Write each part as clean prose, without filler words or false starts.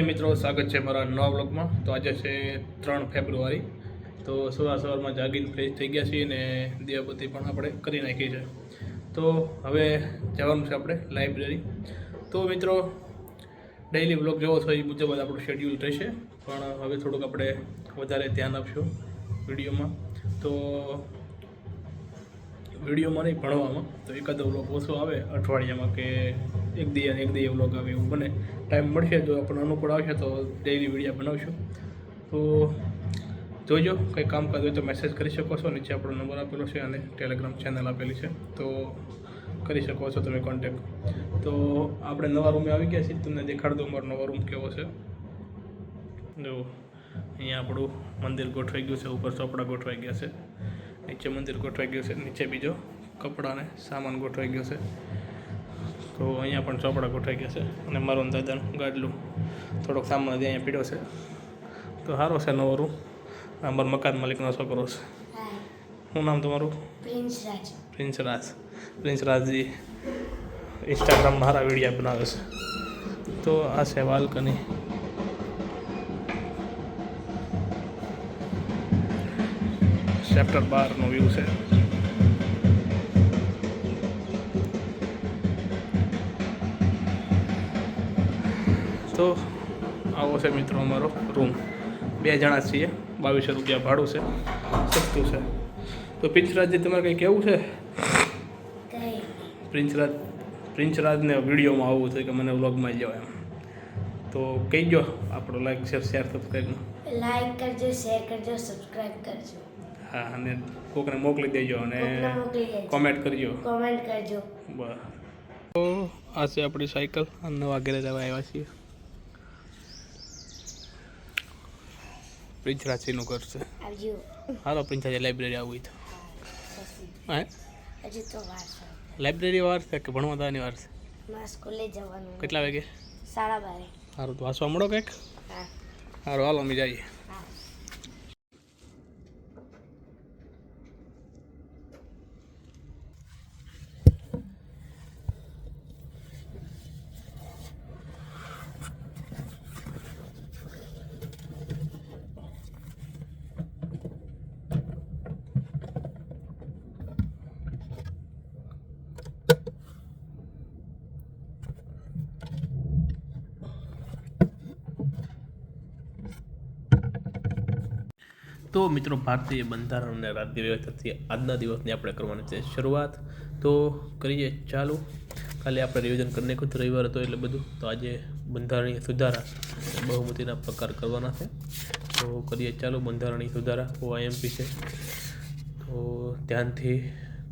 મિત્રો, સ્વાગત છે મારા નવા બ્લોગમાં. તો આજે છે 3 ફેબ્રુઆરી. તો સવારમાં જાગીને ફ્રેશ થઈ ગયા છીએ અને દીવાબત્તી પણ આપણે કરી નાખી છે. તો હવે જવાનું છે આપણે લાઇબ્રેરી. તો મિત્રો, ડેઇલી બ્લોગ જોવો છો એ મુજબ જ આપણું શેડ્યુલ રહેશે, પણ હવે થોડુંક આપણે વધારે ધ્યાન આપશું વિડીયોમાં. તો વિડીયોમાં નહીં, ભણવામાં. તો એકાદો વ્લોગ ઓછો આવે અઠવાડિયામાં, કે એક દી વ્લોગ આવે એવું બને. ટાઈમ મળશે, જો આપણને અનુકૂળ આવશે તો ડેઇલી વિડીયો બનાવશું. તો જોઈજો, કંઈ કામકાજ હોય તો મેસેજ કરી શકો છો. નીચે આપણો નંબર આપેલો છે અને ટેલિગ્રામ ચેનલ આપેલી છે, તો કરી શકો છો તમે કોન્ટેક્ટ. તો આપણે નવા રૂમે આવી ગયા છીએ. તમને દેખાડ દઉં મારો નવો રૂમ કેવો છે. જો અહીંયા આપણું મંદિર ગોઠવાઈ ગયું છે, ઉપર ચોપડા ગોઠવાઈ ગયા છે, નીચે મંદિર ગોઠવાઈ ગયું છે, નીચે બીજો કપડાને સામાન ગોઠવાઈ ગયો છે. તો અહીંયા પણ ચોપડા ગોઠવાઈ ગયા છે અને મારું દાદાનું ગાડલું થોડોક સામાન અહીંયા પીડ્યો છે. તો સારો છે નવો રૂમ. અમારો મકાન માલિકનો છોકરો છે. શું નામ તમારું? પ્રિન્સ રાજજી ઇન્સ્ટાગ્રામમાં સારા વિડીયો બનાવે છે. તો આ છે બાલ્કની. સેક્ટર 12નો વ્યૂ છે. તો આવો છે મિત્રો અમારો રૂમ. 2 જણા છીએ, 2200 રૂપિયા ભાડું છે, સસ્તું છે. તો પ્રિન્સરાજજી, તમારે કંઈ કહેવું છે? પ્રિન્સરાજને વિડીયોમાં આવવું છે કે મને વ્લોગમાં જાઓ એમ, તો કહીજો. આપણો લાઈક શેર સબસ્ક્રાઈબનું લાઈક કરજો, શેર કરજો, સબસ્ક્રાઇબ કરજો. હા, અને કોકને મોકલી દેજો અને કોમેન્ટ કરજો. બસ. તો આ છે આપણી સાયકલ. નવા ઘરે જવા આવ્યા છીએ. પ્રિન્સરાજસિંહનું ઘર છે. હાલો પ્રિન્સરાજ, લાઇબ્રેરી આવવી તો હા, હજી તો વાર છે. લાઇબ્રેરી વાર છે કે ભણવા જવાની વાર છે? મારે સ્કૂલે જવાનું. કેટલા વાગે? 12:30. સારું, તો વાંચવા મળો કંઈક. હા. સારું, હાલો અમે જઈએ. હા. તો મિત્રો, ભારતીય બંધારણ અને રાજ્ય વ્યવસ્થાથી આજના દિવસની આપણે કરવાની છે શરૂઆત. તો કરીએ ચાલુ. કાલે આપણે રિવિઝન કરી નાખ્યું હતું, રવિવાર હતો એટલે બધું. તો આજે બંધારણીય સુધારા બહુમતીના પ્રકાર કરવાના છે. તો કરીએ ચાલુ. બંધારણીય સુધારા OIMP છે, તો ધ્યાનથી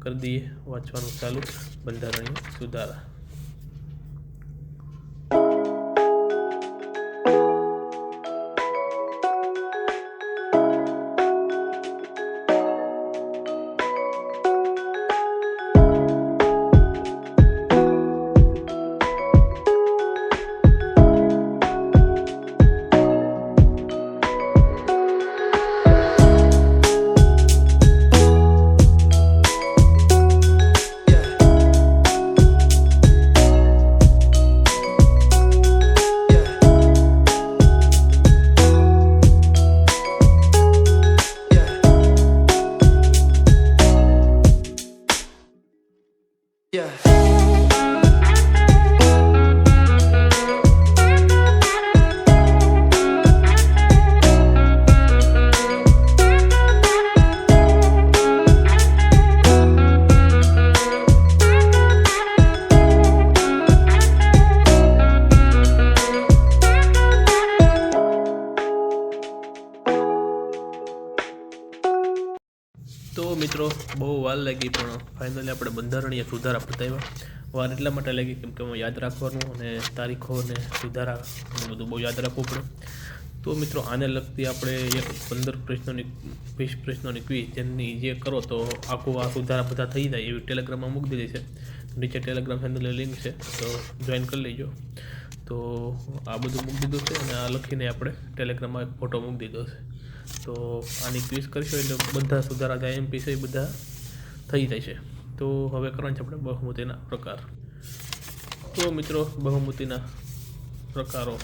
કરી દઈએ વાંચવાનું ચાલુ. બંધારણીય સુધારા. તો મિત્રો, બહુ વાર લાગી, પણ ફાઇનલી આપણે બંધારણીય સુધારા પતાવ્યા. વાર એટલા માટે લાગી કેમ કે યાદ રાખવાનું અને તારીખો અને સુધારા બધું બહુ યાદ રાખવું પડે. તો મિત્રો, આને લગતી આપણે એક 20 પ્રશ્નોની ક્વિઝ, જેની જે કરો તો આખું આ સુધારા બધા થઈ જાય એવી ટેલિગ્રામમાં મૂકી દીધી છે. નીચે ટેલિગ્રામ ચેનલની લિંક છે, તો જોઈન કરી લેજો. તો આ બધું મૂકી દીધું છે અને આ લખીને આપણે ટેલિગ્રામમાં એક ફોટો મૂકી દીધો છે. તો આની ક્વિઝ કરશો એટલે બધા સુધારા જે IMP છે એ બધા થઈ જાય છે. તો હવે કરવાનું છે આપણે બહુમતીના પ્રકાર. તો મિત્રો, બહુમતીના પ્રકારો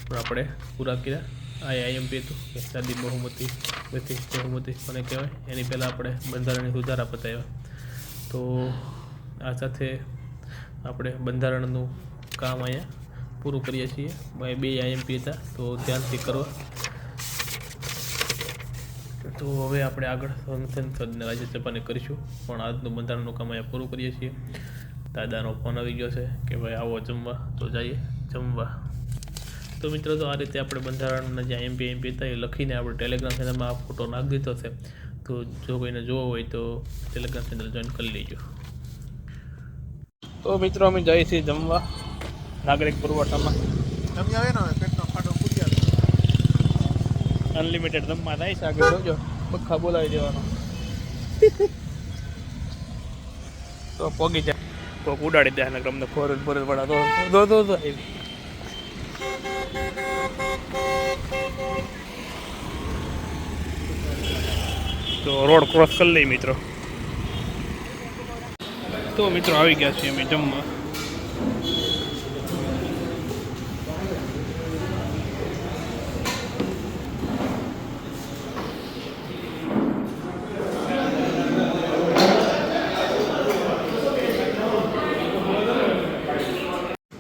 પણ આપણે પૂરા કર્યા. આ આઈએમપી હતું કે સાદી બહુમતી બધી બહુમતી કોને કહેવાય એની પહેલાં આપણે બંધારણની સુધારા પતાવ્યા. તો આ સાથે આપણે બંધારણનું કામ અહીંયા પૂરું કરીએ છીએ. બે આઈએમપી હતા તો ધ્યાનથી કરવા. તો હવે આપણે આગળ સંસદ રાજ્યસભાને કરીશું, પણ આજનું બંધારણનું કામ અહીંયા પૂરું કરીએ છીએ. દાદાનો ફોન આવી ગયો છે કે ભાઈ આવો જમવા, તો જઈએ જમવા. તો મિત્રો તો આ રીતે આપણે બંધારણના જે એમપી હતા એ લખીને આપણે ટેલિગ્રામ ચેનલમાં આ ફોટો નાખી દીધો છે. તો જો કોઈને જોવો હોય તો ટેલિગ્રામ ચેનલ જોઈન કરી લેજો. તો મિત્રો અમે જઈએ છીએ જમવા નાગરિક પુરવઠામાં. અનલિમિટેડ જમવા થાય છે. આગળ જોજો પખા બોલાવી દેવાનો તો પોગી જાય. કોક ઉડાડી દે ને તમને ફોર વાળા તો તો રોડ ક્રોસ કરી લઈ મિત્રો. તો મિત્રો આવી ગયા છીએ અમે જમવા.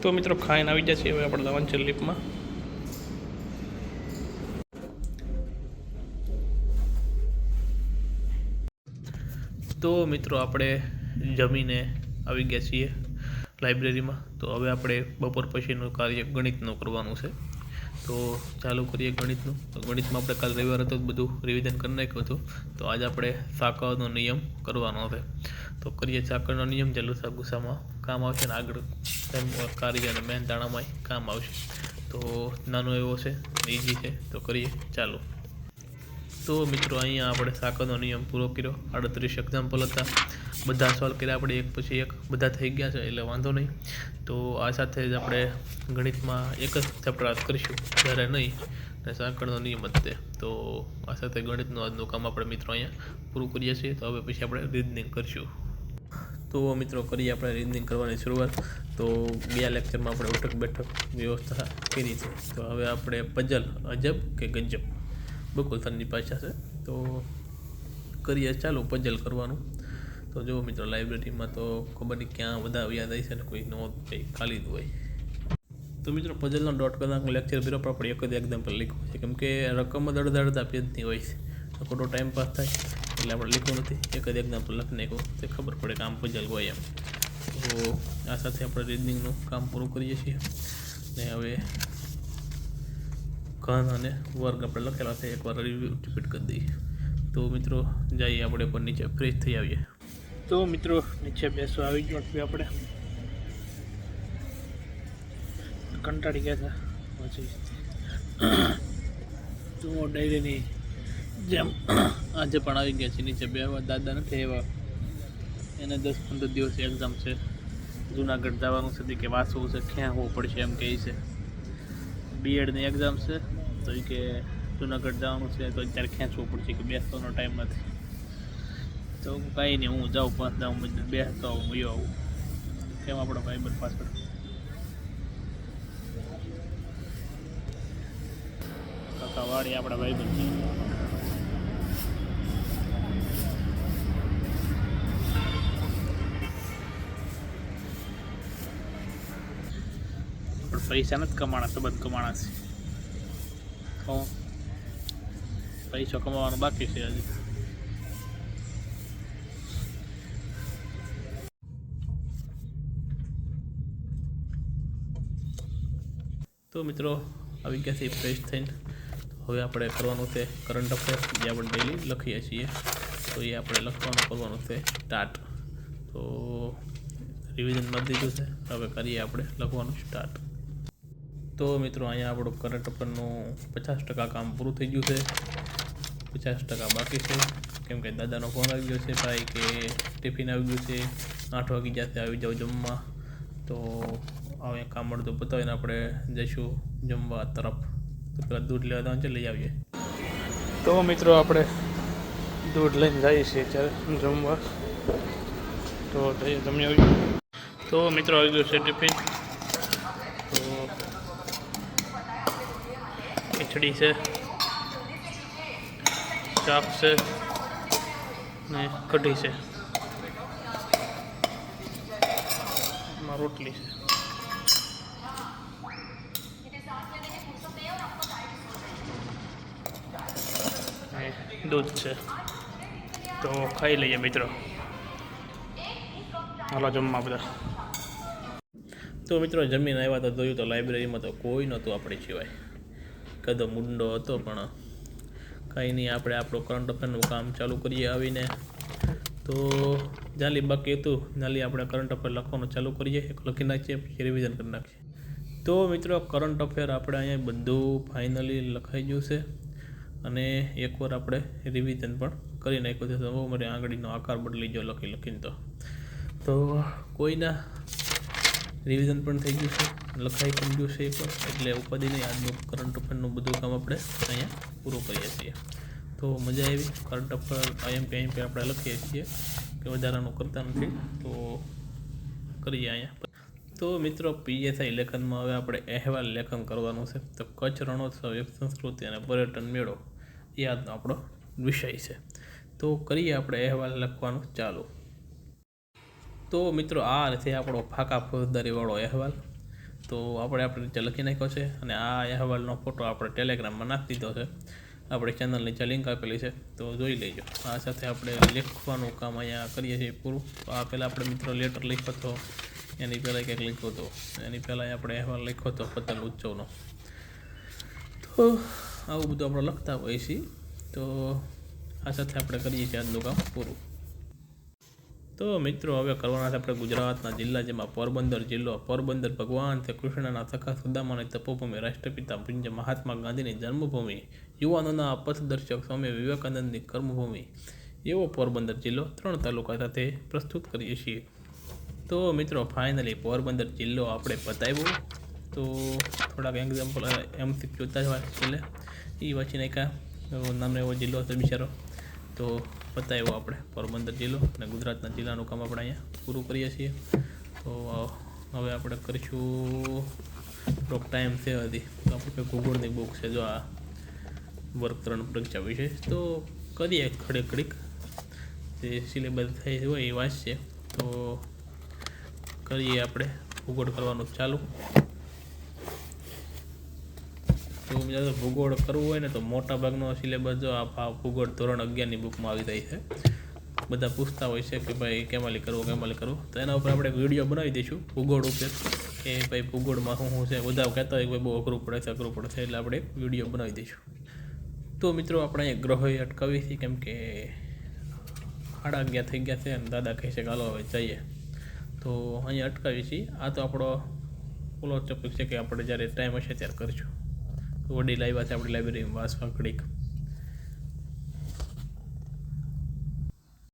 તો મિત્રો ખાઈને આવી જશે. હવે આપણે જવાનું છે લિફ્ટમાં. તો મિત્રો આપણે જમીને આવી ગયા છીએ લાઇબ્રેરીમાં. તો હવે આપણે બપોર પછીનું કાર્ય ગણિતનું કરવાનું છે. તો ચાલુ કરીએ ગણિતનું. તો ગણિતમાં આપણે કાલ રવિવાર હતો બધું રિવિઝન કરી નાખ્યું હતું. તો આજે આપણે સાકળનો નિયમ કરવાનો છે. તો કરીએ સાકળનો નિયમ. જે લસા ગુસામાં કામ આવશે ને આગળ કાર્ય અને મહેનતાણામાં કામ આવશે. તો નાનો એવો છે, ઇઝી છે. તો કરીએ ચાલો. તો મિત્રો અહીંયા આપણે સાકળનો નિયમ પૂરો કર્યો. 38 એક્ઝામ્પલ હતા, બધા સોલ્વ કર્યા આપણે એક પછી એક. બધા થઈ ગયા છે એટલે વાંધો નહીં. તો આ સાથે જ આપણે ગણિતમાં એક જ ચેપ્ટર આજ કરીશું, જ્યારે નહીં ને સાકળનો નિયમ જ તે. તો આ સાથે ગણિતનું આજનું કામ આપણે મિત્રો અહીંયા પૂરું કરીએ છીએ. તો હવે પછી આપણે રીઝનિંગ કરીશું. તો મિત્રો કરીએ આપણે રીઝનિંગ કરવાની શરૂઆત. તો ગયા લેક્ચરમાં આપણે ઉઠક બેઠક વ્યવસ્થા કરી છે. તો હવે આપણે પઝલ અજબ કે ગજબ બકુલ સરની ભાષા છે. તો કરીએ ચાલો પઝલ કરવાનું. તો જો મિત્રો લાઇબ્રેરીમાં તો ખબર નહીં ક્યાં બધા યાદ આવી છે ને કોઈ નો કંઈ ખાલી જ હોય. તો મિત્રો પઝલનો .1 કલાકનો લેક્ચર બીરો પર આપણે એક જ એક્ઝામ્પલ લખવું છે, કેમ કે રકમ જ અડધા પેજની હોય છે. તો ખોટો ટાઈમ પાસ થાય એટલે આપણે લખવું નથી. એક જ એક્ઝામ્પલ લખી નાખવું તો ખબર પડે કે આમ પઝલ હોય એમ. તો આ સાથે આપણે રીઝનિંગનું કામ પૂરું કરીએ છીએ. ને હવે ઘન અને વર્ગ આપણે લખેલા છે, એકવાર રિપીટ કરી દઈએ. તો મિત્રો જઈએ આપણે પર નીચે ફ્રેશ થઈ આવીએ. તો મિત્રો નીચે બેસવા આવી ગયો આપણે. કંટાળી ગયા હતા પછી તો ડાયરીની જેમ આજે પણ આવી ગયા છે નીચે બેસવા. દાદા નથી એવા, એને 10-15 દિવસ એક્ઝામ છે. જુનાગઢ જવાનું છે કે વાંચવું છે, ક્યાં હોવું પડશે એમ કહે છે. બીએડની એક્ઝામ છે તો એ કે જુનાગઢ જવાનું છે તો અત્યારે ખેંચવું પડશે કે બેસવાનો ટાઈમ નથી. તો કાંઈ નહીં, હું જાઉં 5-10 મિનિટ બેસતો આવું, મયો આવું. કેમ આપણો ભાઈબંધ પાછળ કાકા વાળી આપણા ભાઈબંધ છે. પણ પૈસા નથી કમાણા, સંબંધ કમાણા છે. પૈસો કમાવાનો બાકી છે હજી. તો મિત્રો આવી ગયા છે ફ્રેશ થઈને. હવે આપણે કરવાનું છે કરંટ અફેર, જે આપણે ડેલી લખીએ છીએ. તો એ આપણે લખવાનું કરવાનું છે સ્ટાર્ટ. તો રિવિઝન કરી દીધું છે, હવે કરીએ આપણે લખવાનું સ્ટાર્ટ. તો મિત્રો અહીંયા આપણું કરંટ અફેરનું 50% કામ પૂરું થઈ ગયું છે, 50% બાકી છે. કેમ કે દાદાનો ફોન આવી ગયો છે ભાઈ કે ટિફિન આવી ગયું છે, 8 વાગી જશે, આવી જાઓ જમવા. તો હવે કામ મળતું બતાવીને આપણે જઈશું જમવા તરફ. તો પેલા દૂધ લેવા જવાનું છે, લઈ આવીએ. તો મિત્રો આપણે દૂધ લઈને જઈએ છીએ અત્યારે જમવા. તો જઈએ જમી આવી. તો મિત્રો આવી ગયું છે ટિફિન. તો ખીચડી છે, શાક છે ને કઢી છે, એમાં રોટલી છે. ને દૂધ છે. તો ખાઈ લઈએ મિત્રો. હાલો જમવા બધા. તો મિત્રો જમીને આવ્યા તો જોયું તો લાઇબ્રેરીમાં તો કોઈ નહોતું આપણી સિવાય. કદો મુંડો હતો પણ કાંઈ નહીં, આપણે આપણું કરંટ અફેરનું કામ ચાલુ કરીએ આવીને. તો જાલી બાકી હતું, જાલી આપણે કરંટ અફેર લખવાનું ચાલુ કરીએ, એક લખી નાખીએ પછી રિવિઝન કરી નાખીએ. તો મિત્રો કરંટ અફેર આપણે અહીંયા બધું ફાઇનલી લખાઈ ગયું છે અને એકવાર આપણે રિવિઝન પણ કરી નાખ્યું છે. તો મારી આંગળીનો આકાર બદલી ગયો લખીને. તો કોઈના રિવિઝન પણ થઈ ગયું છે, લખાઈ પણ ગયું છે એકવાર, એટલે ઉપાધિ નહીં. આજનું કરંટ અફેરનું બધું કામ આપણે અહીંયા પૂરું કરીએ છીએ. તો મજા આવી. કરંટ અફેર IMP આપણે લખીએ છીએ કે વધારાનું કરતા નથી, તો કરીએ અહીંયા. તો મિત્રો PSI લેખનમાં હવે આપણે અહેવાલ લેખન કરવાનું છે. તો કચ્છ રણોત્સવ એક સંસ્કૃતિ અને પર્યટન મેળો એ આજનો આપણો વિષય છે. તો કરીએ આપણે અહેવાલ લખવાનું ચાલુ. તો મિત્રો આ છે આપણો ફાકા ફોજદારીવાળો અહેવાલ. તો આપણે રીતે લખી નાખ્યો છે અને આ અહેવાલનો ફોટો આપણે ટેલિગ્રામમાં નાખી દીધો છે. આપણી ચેનલ નીચે લિંક આપેલી છે, તો જોઈ લેજો. આ સાથે આપણે લખવાનું કામ અહીંયા કરીએ છીએ પૂરું. તો આ પહેલાં આપણે મિત્રો લેટર લખ્યો હતો, એની પહેલાં કંઈક લખ્યો હતો, એની પહેલાં આપણે અહેવાલ લખ્યો હતો પતંગ ઉત્સવનો. તો આવું બધું આપણે લખતા હોઈએ છીએ. તો આ સાથે આપણે કરીએ છીએ આજનું કામ પૂરું. તો મિત્રો હવે કરવાના છે આપણે ગુજરાતના જિલ્લા, જેમાં પોરબંદર જિલ્લો. પોરબંદર ભગવાન શ્રી કૃષ્ણના સખા સુદામાની તપોભૂમિ, રાષ્ટ્રપિતા પૂજ્ય મહાત્મા ગાંધીની જન્મભૂમિ, યુવાનોના પથદર્શક સ્વામી વિવેકાનંદની કર્મભૂમિ એવો પોરબંદર જિલ્લો 3 તાલુકા સાથે પ્રસ્તુત કરીએ છીએ. તો મિત્રો ફાઇનલી પોરબંદર જિલ્લો આપણે બતાવ્યો. તો થોડાક એક્ઝામ્પલ MCQ જોતા જ હોય છેલ્લે એ વાંચી નાખ્યા. નામનો એવો જિલ્લો હતો બિચારો. તો બતાવ્યો આપણે પોરબંદર જિલ્લો અને ગુજરાતના જિલ્લાનું કામ આપણે અહીંયા પૂરું કરીએ છીએ. તો હવે આપણે કરીશું, થોડોક ટાઈમ છે હજી. તો આપણે ભૂગોળની બુક છે, જો આ વર્ગ 3 પરીક્ષા વિશે. તો કરીએ ઘડીક જે સિલેબસ થઈ હોય એ વાંચશે. તો કરીએ આપણે ભૂગોળ કરવાનું ચાલુ. તો મિત્રો ભૂગોળ કરવું હોય ને તો મોટા ભાગનો સિલેબસ જો આ ભૂગોળ ધોરણ 11ની બુકમાં આવી જાય છે. બધા પૂછતા હોય છે કે ભાઈ કેમાલી કરવું. તો એના ઉપર આપણે વિડીયો બનાવી દઈશું ભૂગોળ ઉપર, કે ભાઈ ભૂગોળમાં શું છે. બધા કહેતા હોય કે ભાઈ બહુ અઘરું પડે છે, એટલે આપણે વિડીયો બનાવી દઈશું. તો મિત્રો આપણે અહીંયા ગ્રહોએ અટકાવી છે, કેમ કે 11:30 થઈ ગયા છે અને દાદા કહે છે કે હાલો હવે જઈએ. તો અહીંયા અટકાવી છીએ. આ તો આપણો ઓલો ટોપિક છે કે આપણે જ્યારે ટાઈમ હશે ત્યારે કરીશું. વડીલ આવ્યા છે આપણી લાઇબ્રેરીમાં વાંચવા ઘડીક.